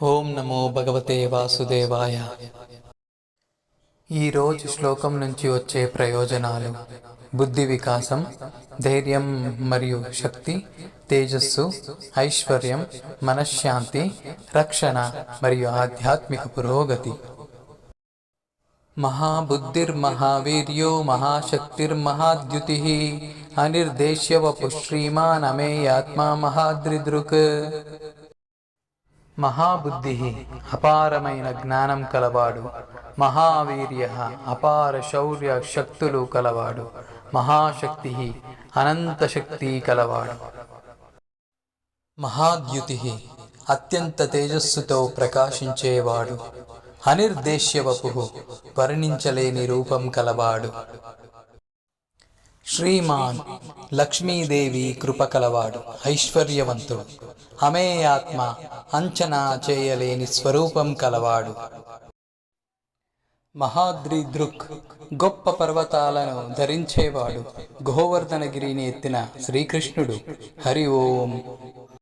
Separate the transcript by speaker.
Speaker 1: ఓం నమో భగవతే వాసుదేవాయ. ఈరోజు శ్లోకం నుంచి వచ్చే ప్రయోజనాలు: బుద్ధి వికాసం, ధైర్యం మరియు శక్తి, తేజస్సు, ఐశ్వర్యం, మనశ్శాంతి, రక్షణ మరియు ఆధ్యాత్మిక పురోగతి. మహాబుద్ధిర్మహావీర్యో మహాశక్తిర్మహాద్యుతి అనిర్దేశ్యవపు శ్రీమాన్ అమేయాత్మా మహాద్రిదృక్. మహాబుద్ధి అపారమైన జ్ఞానం కలవాడు, మహావీర్య అపార శౌర్య శక్తులు కలవాడు, మహాశక్తి అనంత శక్తి కలవాడు, మహాద్యుతి అత్యంత తేజస్సుతో ప్రకాశించేవాడు, అనిర్దేశ్యవపు వర్ణించలేని రూపం కలవాడు, శ్రీమాన్ లక్ష్మీదేవి కృప కలవాడు, ఐశ్వర్యవంతుడు, అమేయాత్మ అంచనా చేయలేని స్వరూపం కలవాడు, మహాద్రిదృక్ గొప్ప పర్వతాలను ధరించేవాడు, గోవర్ధనగిరిని ఎత్తిన శ్రీకృష్ణుడు. హరి ఓం.